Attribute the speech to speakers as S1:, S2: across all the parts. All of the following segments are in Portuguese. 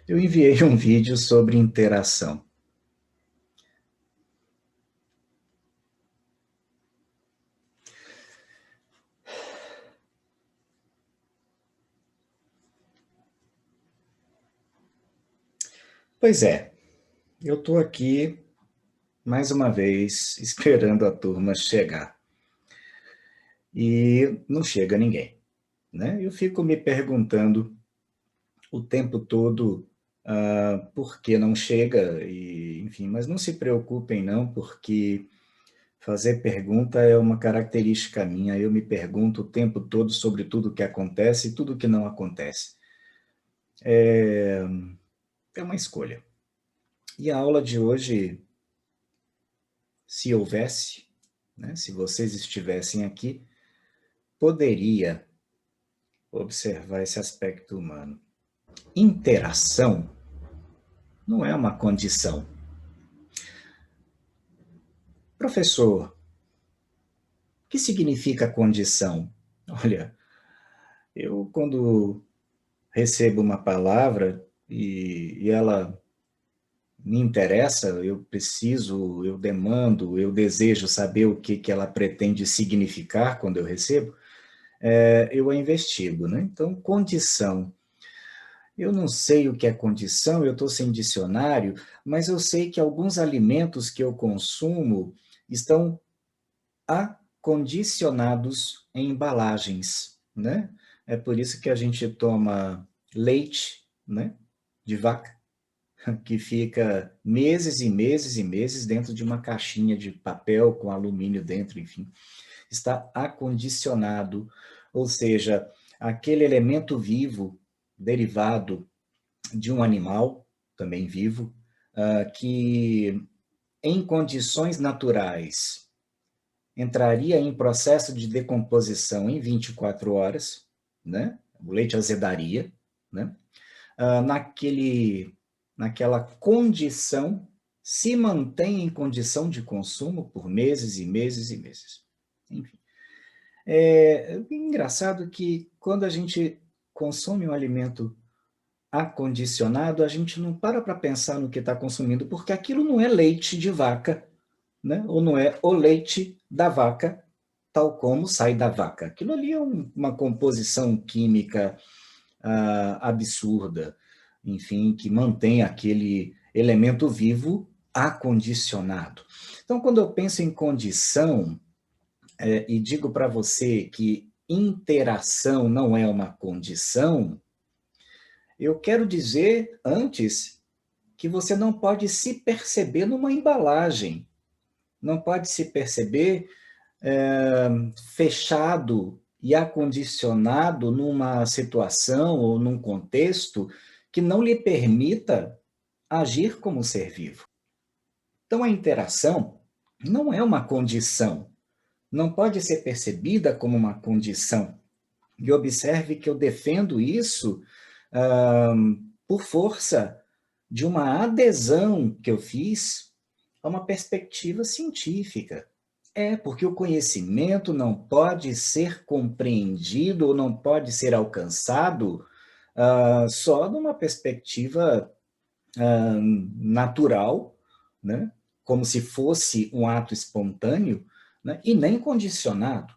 S1: Eu enviei um vídeo sobre interação. Pois é, eu estou aqui, mais uma vez, esperando a turma chegar. E não chega ninguém, né? Eu fico me perguntando o tempo todo por que não chega, e, enfim, mas não se preocupem não, porque fazer pergunta é uma característica minha. Eu me pergunto o tempo todo sobre tudo que acontece e tudo que não acontece. É uma escolha. E a aula de hoje, se houvesse, né, se vocês estivessem aqui, poderia observar esse aspecto humano. Interação não é uma condição. Professor, o que significa condição? Olha, eu quando recebo uma palavra e ela me interessa, eu preciso, eu demando, eu desejo saber o que ela pretende significar quando eu recebo, eu a investigo, né? Então, condição. Eu não sei o que é condição, eu estou sem dicionário, mas eu sei que alguns alimentos que eu consumo estão acondicionados em embalagens, né? É por isso que a gente toma leite, né, de vaca, que fica meses e meses e meses dentro de uma caixinha de papel com alumínio dentro, enfim. Está acondicionado, ou seja, aquele elemento vivo derivado de um animal, também vivo, que em condições naturais entraria em processo de decomposição em 24 horas, né? O leite azedaria, né? Naquela condição, se mantém em condição de consumo por meses e meses e meses. Enfim. É engraçado que quando a gente consome um alimento acondicionado, a gente não para pensar no que está consumindo, porque aquilo não é leite de vaca, né? Ou não é o leite da vaca, tal como sai da vaca. Aquilo ali é uma composição química absurda, enfim, que mantém aquele elemento vivo acondicionado. Então, quando eu penso em condição, e digo para você que interação não é uma condição, eu quero dizer antes que você não pode se perceber numa embalagem, não pode se perceber fechado e acondicionado numa situação ou num contexto que não lhe permita agir como ser vivo. Então, a interação não é uma condição, não pode ser percebida como uma condição. E observe que eu defendo isso por força de uma adesão que eu fiz a uma perspectiva científica. Porque o conhecimento não pode ser compreendido ou não pode ser alcançado só numa perspectiva natural, né? Como se fosse um ato espontâneo, né? E nem condicionado.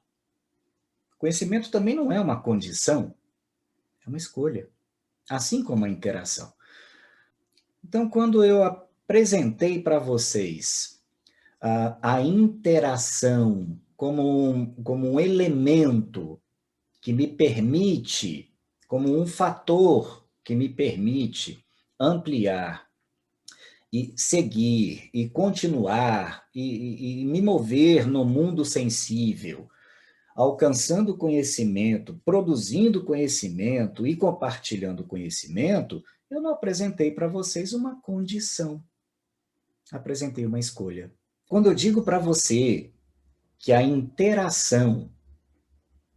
S1: Conhecimento também não é uma condição, é uma escolha, assim como a interação. Então, quando eu apresentei para vocês a interação como um elemento que me permite, como um fator que me permite ampliar e seguir e continuar e me mover no mundo sensível, alcançando conhecimento, produzindo conhecimento e compartilhando conhecimento, eu não apresentei para vocês uma condição, apresentei uma escolha. Quando eu digo para você que a interação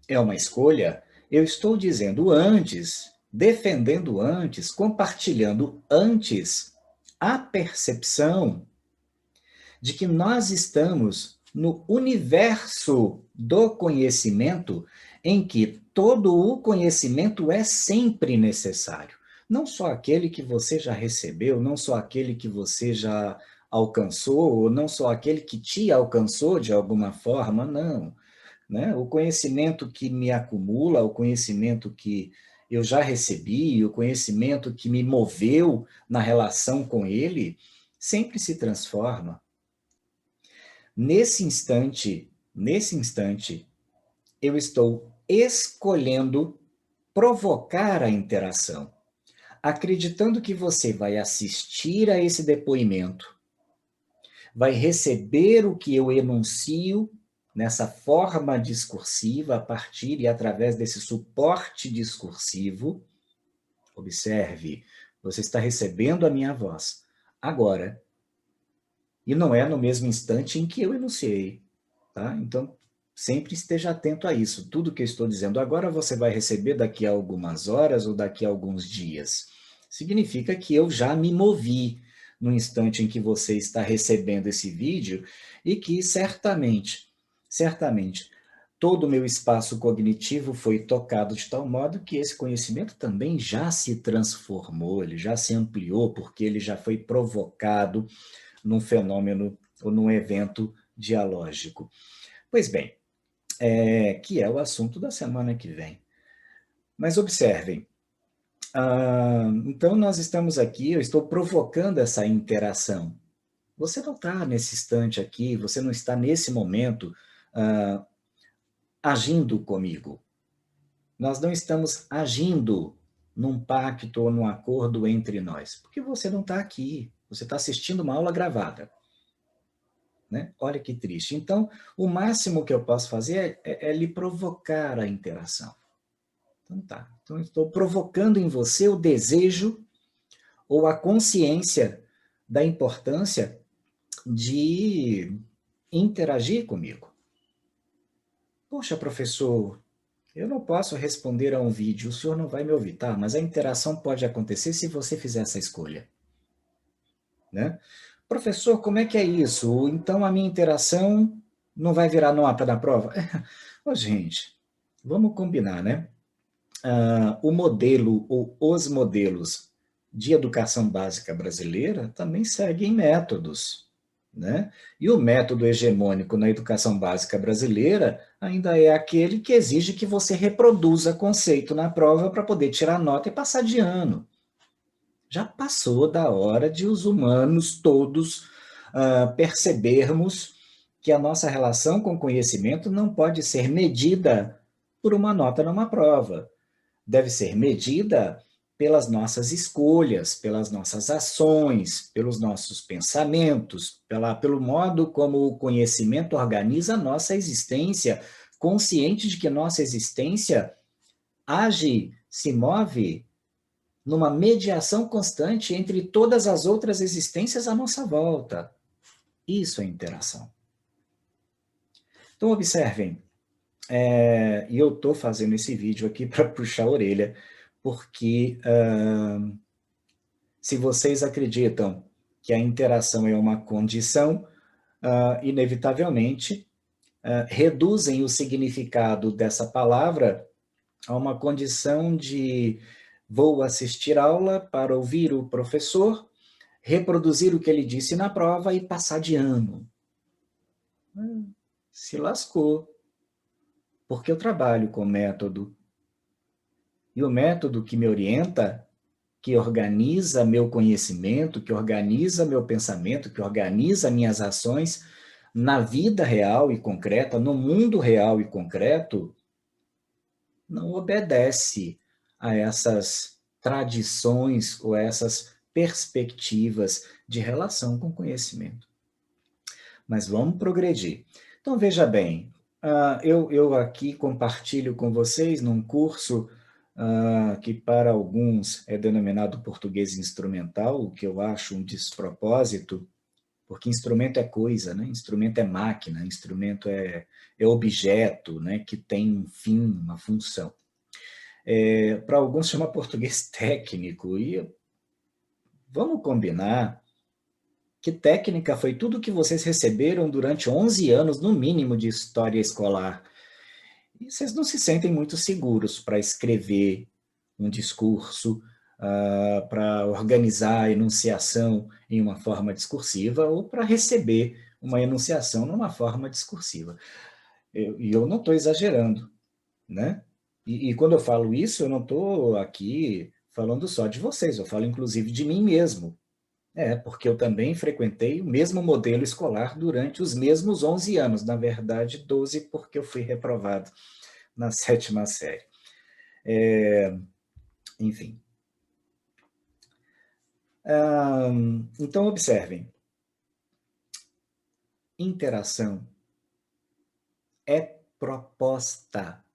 S1: é uma escolha, eu estou dizendo antes, defendendo antes, compartilhando antes a percepção de que nós estamos no universo do conhecimento em que todo o conhecimento é sempre necessário. Não só aquele que você já recebeu, não só aquele que você já alcançou, ou não só aquele que te alcançou de alguma forma, não. Né? O conhecimento que me acumula, o conhecimento que eu já recebi, o conhecimento que me moveu na relação com ele, sempre se transforma. Nesse instante, eu estou escolhendo provocar a interação, acreditando que você vai assistir a esse depoimento, vai receber o que eu enuncio nessa forma discursiva, a partir e através desse suporte discursivo. Observe, você está recebendo a minha voz agora, e não é no mesmo instante em que eu enunciei, tá? Então, sempre esteja atento a isso. Tudo que eu estou dizendo agora, você vai receber daqui a algumas horas ou daqui a alguns dias. Significa que eu já me movi no instante em que você está recebendo esse vídeo e que certamente, todo o meu espaço cognitivo foi tocado de tal modo que esse conhecimento também já se transformou, ele já se ampliou, porque ele já foi provocado num fenômeno ou num evento dialógico. Pois bem, que é o assunto da semana que vem. Mas observem, então nós estamos aqui, eu estou provocando essa interação. Você não está nesse instante aqui, você não está nesse momento agindo comigo. Nós não estamos agindo num pacto ou num acordo entre nós, porque você não está aqui, você está assistindo uma aula gravada. Né? Olha que triste. Então, o máximo que eu posso fazer é lhe provocar a interação. Então, tá. Então, eu estou provocando em você o desejo ou a consciência da importância de interagir comigo. Poxa, professor, eu não posso responder a um vídeo, o senhor não vai me ouvir, tá? Mas a interação pode acontecer se você fizer essa escolha. Né? Professor, como é que é isso? Então a minha interação não vai virar nota na prova? Ô, gente, vamos combinar, né? O modelo ou os modelos de educação básica brasileira também seguem métodos, né? E o método hegemônico na educação básica brasileira ainda é aquele que exige que você reproduza conceito na prova para poder tirar nota e passar de ano. Já passou da hora de os humanos todos percebermos que a nossa relação com o conhecimento não pode ser medida por uma nota numa prova. Deve ser medida pelas nossas escolhas, pelas nossas ações, pelos nossos pensamentos, pelo modo como o conhecimento organiza a nossa existência, consciente de que nossa existência age, se move numa mediação constante entre todas as outras existências à nossa volta. Isso é interação. Então, observem, e eu estou fazendo esse vídeo aqui para puxar a orelha, porque se vocês acreditam que a interação é uma condição, inevitavelmente, reduzem o significado dessa palavra a uma condição de vou assistir aula para ouvir o professor, reproduzir o que ele disse na prova e passar de ano. Se lascou. Porque eu trabalho com método. E o método que me orienta, que organiza meu conhecimento, que organiza meu pensamento, que organiza minhas ações na vida real e concreta, no mundo real e concreto, não obedece a essas tradições ou essas perspectivas de relação com conhecimento. Mas vamos progredir. Então, veja bem, eu aqui compartilho com vocês num curso que para alguns é denominado português instrumental, o que eu acho um despropósito, porque instrumento é coisa, né? Instrumento é máquina, instrumento é objeto, né? Que tem um fim, uma função. Para alguns chama português técnico, e vamos combinar que técnica foi tudo que vocês receberam durante 11 anos, no mínimo, de história escolar. E vocês não se sentem muito seguros para escrever um discurso, para organizar a enunciação em uma forma discursiva ou para receber uma enunciação numa forma discursiva. E eu não estou exagerando, né? E quando eu falo isso, eu não estou aqui falando só de vocês, eu falo inclusive de mim mesmo. Porque eu também frequentei o mesmo modelo escolar durante os mesmos 11 anos, na verdade 12, porque eu fui reprovado na 7ª série. Enfim. Então, observem. Interação é proposta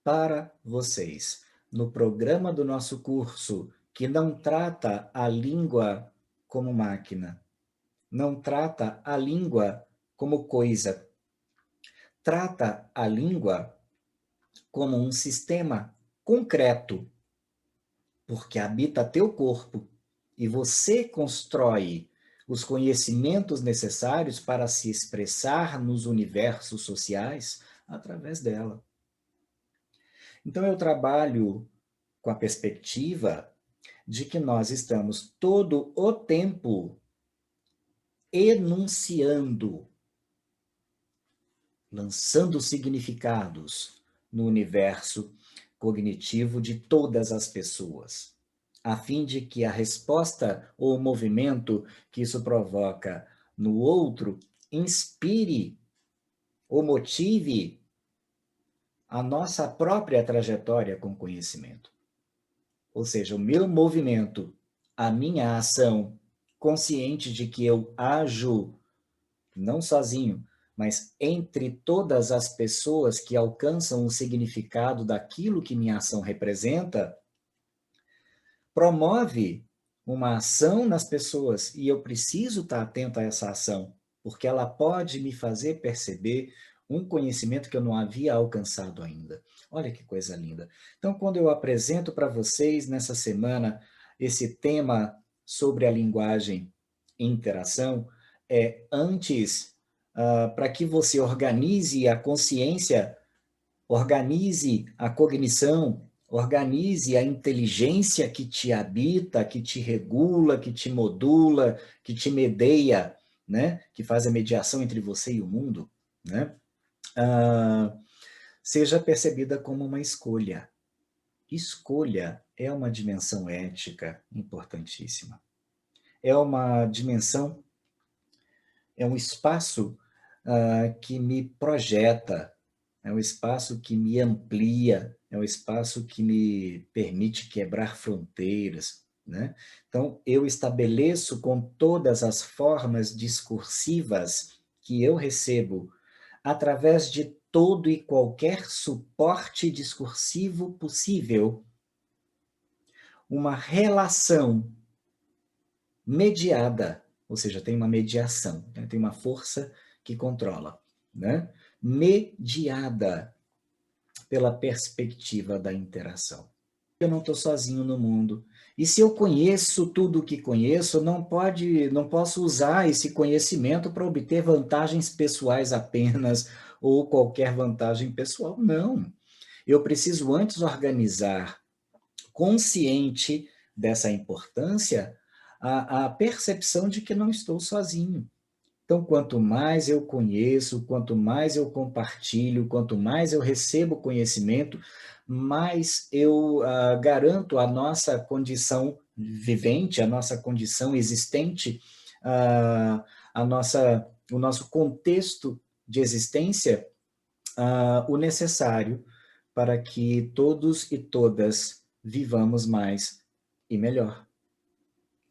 S1: para vocês no programa do nosso curso, que não trata a língua como máquina, não trata a língua como coisa, trata a língua como um sistema concreto, porque habita teu corpo e você constrói os conhecimentos necessários para se expressar nos universos sociais através dela. Então, eu trabalho com a perspectiva de que nós estamos todo o tempo enunciando, lançando significados no universo cognitivo de todas as pessoas, a fim de que a resposta ou o movimento que isso provoca no outro inspire ou motive a nossa própria trajetória com conhecimento. Ou seja, o meu movimento, a minha ação, consciente de que eu ajo não sozinho, mas entre todas as pessoas que alcançam o significado daquilo que minha ação representa, promove uma ação nas pessoas e eu preciso estar atento a essa ação, porque ela pode me fazer perceber um conhecimento que eu não havia alcançado ainda. Olha que coisa linda. Então, quando eu apresento para vocês nessa semana esse tema sobre a linguagem e interação, antes, para que você organize a consciência, organize a cognição, organize a inteligência que te habita, que te regula, que te modula, que te medeia, né? Que faz a mediação entre você e o mundo, né? Seja percebida como uma escolha. Escolha é uma dimensão ética importantíssima. É uma dimensão, é um espaço que me projeta, é um espaço que me amplia, é um espaço que me permite quebrar fronteiras, né? Então, eu estabeleço com todas as formas discursivas que eu recebo, através de todo e qualquer suporte discursivo possível, uma relação mediada, ou seja, tem uma mediação, né? Tem uma força que controla, né? Mediada pela perspectiva da interação. Eu não estou sozinho no mundo. E se eu conheço tudo o que conheço, não posso usar esse conhecimento para obter vantagens pessoais apenas, ou qualquer vantagem pessoal. Não. Eu preciso antes organizar, consciente dessa importância, a percepção de que não estou sozinho. Então, quanto mais eu conheço, quanto mais eu compartilho, quanto mais eu recebo conhecimento, mais eu garanto a nossa condição vivente, a nossa condição existente, o nosso contexto de existência, o necessário para que todos e todas vivamos mais e melhor.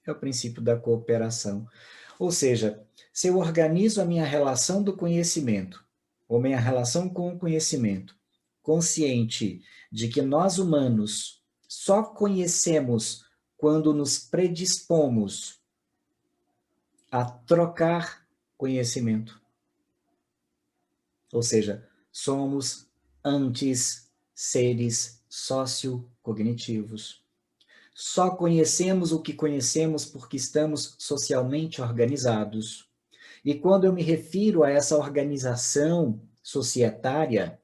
S1: É o princípio da cooperação. Ou seja, se eu organizo a minha relação do conhecimento, ou minha relação com o conhecimento, consciente de que nós humanos só conhecemos quando nos predispomos a trocar conhecimento. Ou seja, somos antes seres sociocognitivos. Só conhecemos o que conhecemos porque estamos socialmente organizados. E quando eu me refiro a essa organização societária,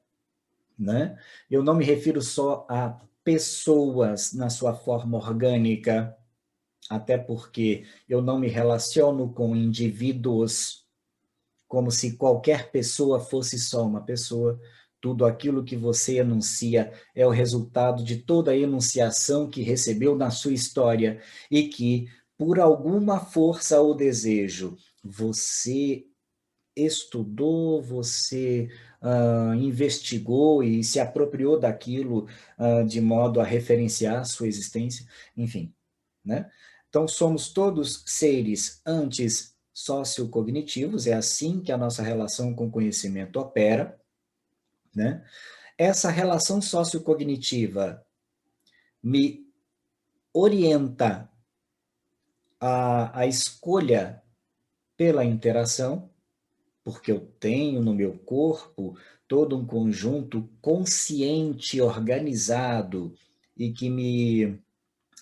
S1: né, eu não me refiro só a pessoas na sua forma orgânica, até porque eu não me relaciono com indivíduos como se qualquer pessoa fosse só uma pessoa. Tudo aquilo que você enuncia é o resultado de toda a enunciação que recebeu na sua história e que, por alguma força ou desejo, você estudou, você investigou e se apropriou daquilo de modo a referenciar a sua existência, enfim, né? Então, somos todos seres antes sociocognitivos, é assim que a nossa relação com o conhecimento opera, né? Essa relação sociocognitiva me orienta a escolha pela interação, porque eu tenho no meu corpo todo um conjunto consciente, organizado e que me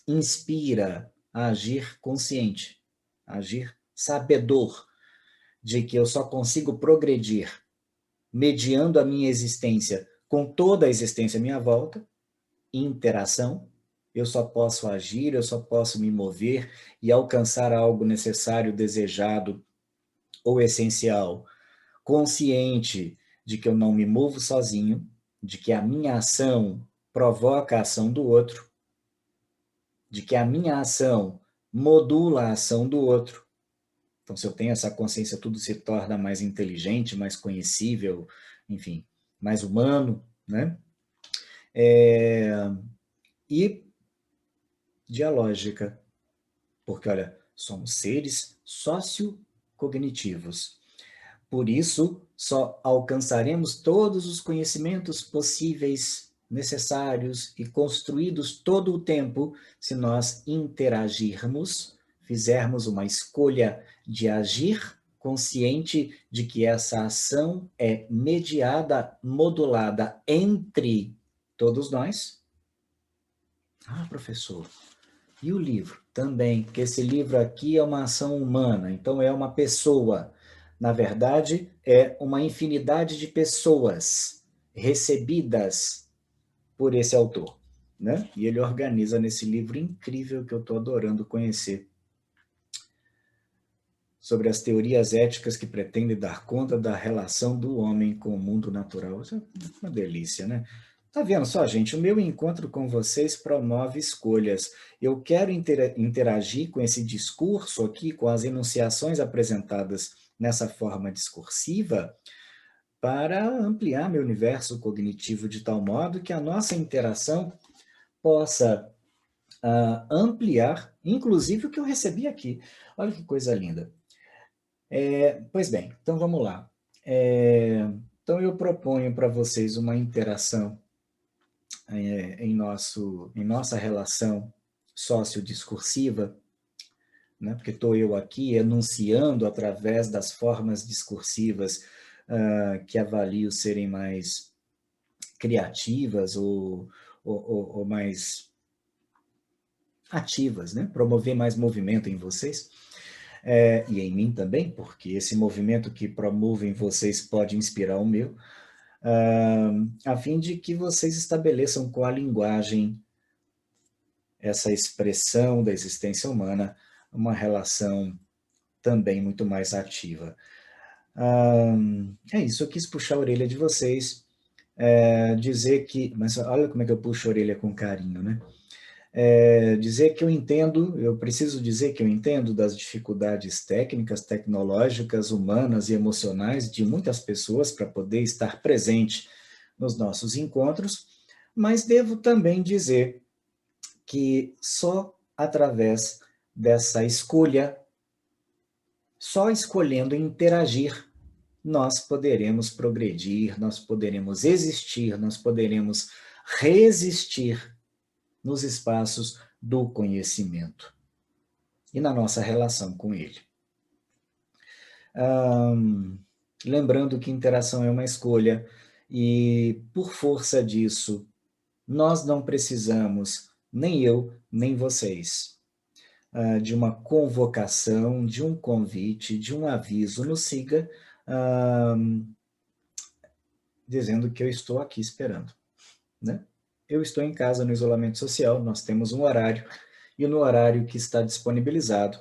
S1: inspira a agir consciente, a agir sabedor de que eu só consigo progredir mediando a minha existência com toda a existência à minha volta, interação, eu só posso agir, eu só posso me mover e alcançar algo necessário, desejado ou essencial, consciente de que eu não me movo sozinho, de que a minha ação provoca a ação do outro, de que a minha ação modula a ação do outro. Então, se eu tenho essa consciência, tudo se torna mais inteligente, mais conhecível, enfim, mais humano, né? E dialógica, porque, olha, somos seres sociocognitivos. Por isso, só alcançaremos todos os conhecimentos possíveis, necessários e construídos todo o tempo se nós interagirmos, fizermos uma escolha de agir consciente de que essa ação é mediada, modulada entre todos nós. Ah, professor, e o livro? Também, porque esse livro aqui é uma ação humana, então é uma pessoa. Na verdade, é uma infinidade de pessoas recebidas por esse autor, né? E ele organiza nesse livro incrível que eu estou adorando conhecer, sobre as teorias éticas que pretendem dar conta da relação do homem com o mundo natural. Isso é uma delícia, né? Tá vendo só, gente? O meu encontro com vocês promove escolhas. Eu quero interagir com esse discurso aqui, com as enunciações apresentadas nessa forma discursiva, para ampliar meu universo cognitivo de tal modo que a nossa interação possa ampliar, inclusive o que eu recebi aqui. Olha que coisa linda. Pois bem, então vamos lá. Então eu proponho para vocês uma interação em nossa relação sociodiscursiva, né? Porque estou eu aqui enunciando através das formas discursivas que avalio serem mais criativas ou mais ativas, né? Promover mais movimento em vocês. E em mim também, porque esse movimento que promovo em vocês pode inspirar o meu, a fim de que vocês estabeleçam com a linguagem, essa expressão da existência humana, uma relação também muito mais ativa. É isso, eu quis puxar a orelha de vocês, dizer que, mas olha como é que eu puxo a orelha com carinho, né? Dizer que eu entendo, eu preciso dizer que eu entendo das dificuldades técnicas, tecnológicas, humanas e emocionais de muitas pessoas para poder estar presente nos nossos encontros, mas devo também dizer que só através dessa escolha, só escolhendo interagir, nós poderemos progredir, nós poderemos existir, nós poderemos resistir nos espaços do conhecimento e na nossa relação com ele. Lembrando que interação é uma escolha e, por força disso, nós não precisamos, nem eu, nem vocês, de uma convocação, de um convite, de um aviso, nos siga, dizendo que eu estou aqui esperando, né? eu estou em casa no isolamento social, nós temos um horário, e no horário que está disponibilizado,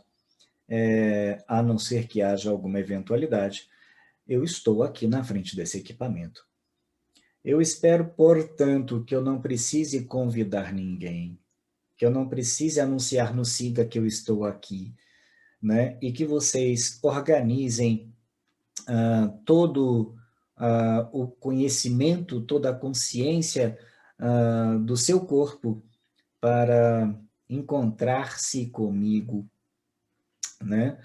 S1: a não ser que haja alguma eventualidade, eu estou aqui na frente desse equipamento. Eu espero, portanto, que eu não precise convidar ninguém, que eu não precise anunciar no SIGA que eu estou aqui, né? E que vocês organizem todo o conhecimento, toda a consciência do seu corpo para encontrar-se comigo, né?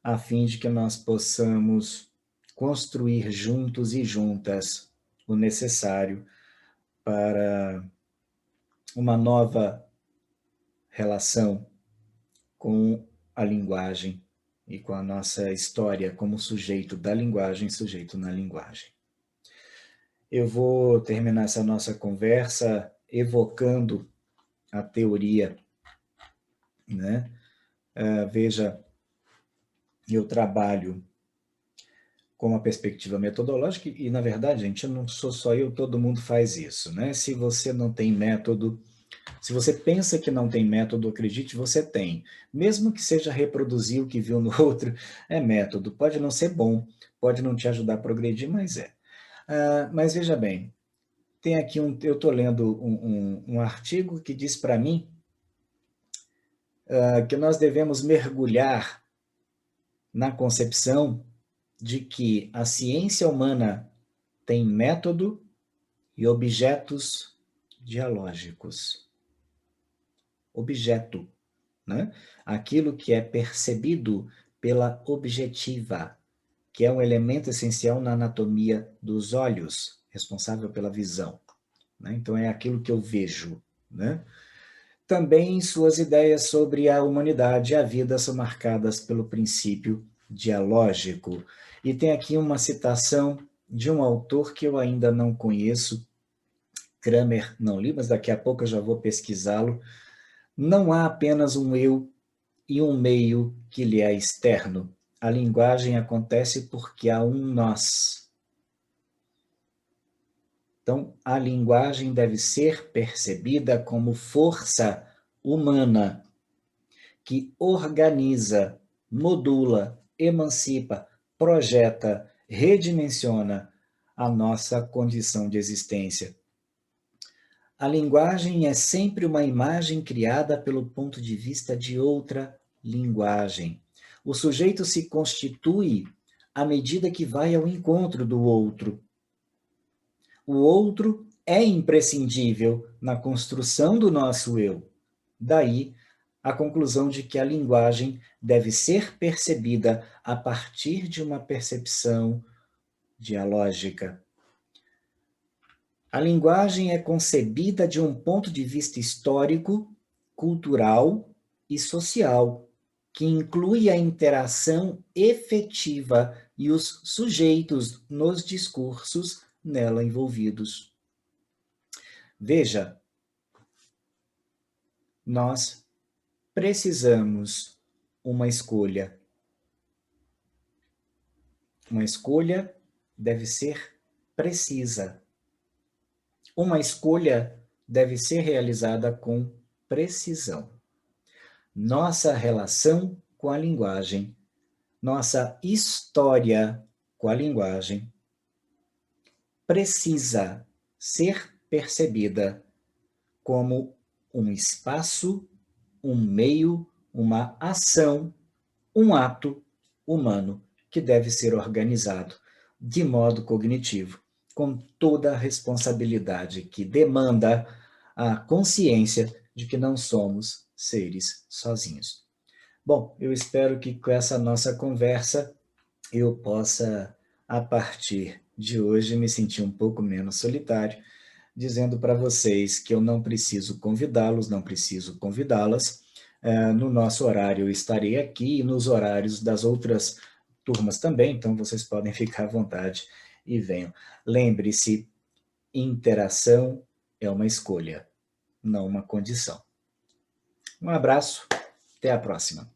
S1: A fim de que nós possamos construir juntos e juntas o necessário para uma nova relação com a linguagem e com a nossa história como sujeito da linguagem, sujeito na linguagem. Eu vou terminar essa nossa conversa evocando a teoria, né? Veja, eu trabalho com uma perspectiva metodológica e, na verdade, gente, não sou só eu, todo mundo faz isso, né? Se você não tem método, se você pensa que não tem método, acredite, você tem. Mesmo que seja reproduzir o que viu no outro, é método. Pode não ser bom, pode não te ajudar a progredir, mas é. Mas veja bem, tem aqui eu estou lendo um artigo que diz para mim que nós devemos mergulhar na concepção de que a ciência humana tem método e objetos dialógicos. Objeto, né? Aquilo que é percebido pela objetiva, que é um elemento essencial na anatomia dos olhos, responsável pela visão, né? Então é aquilo que eu vejo, né? Também suas ideias sobre a humanidade e a vida são marcadas pelo princípio dialógico. E tem aqui uma citação de um autor que eu ainda não conheço, Kramer não li, mas daqui a pouco eu já vou pesquisá-lo. Não há apenas um eu e um meio que lhe é externo. A linguagem acontece porque há um nós. Então, a linguagem deve ser percebida como força humana que organiza, modula, emancipa, projeta, redimensiona a nossa condição de existência. A linguagem é sempre uma imagem criada pelo ponto de vista de outra linguagem. O sujeito se constitui à medida que vai ao encontro do outro. O outro é imprescindível na construção do nosso eu. Daí a conclusão de que a linguagem deve ser percebida a partir de uma percepção dialógica. A linguagem é concebida de um ponto de vista histórico, cultural e social, que inclui a interação efetiva e os sujeitos nos discursos nela envolvidos. Veja, nós precisamos uma escolha. Uma escolha deve ser precisa. Uma escolha deve ser realizada com precisão. Nossa relação com a linguagem, nossa história com a linguagem, precisa ser percebida como um espaço, um meio, uma ação, um ato humano que deve ser organizado de modo cognitivo, com toda a responsabilidade que demanda a consciência de que não somos seres sozinhos. Bom, eu espero que com essa nossa conversa eu possa, a partir de hoje, me sentir um pouco menos solitário, dizendo para vocês que eu não preciso convidá-los, não preciso convidá-las. No nosso horário eu estarei aqui e nos horários das outras turmas também, então vocês podem ficar à vontade e venham. Lembre-se, interação é uma escolha, não uma condição. Um abraço, até a próxima.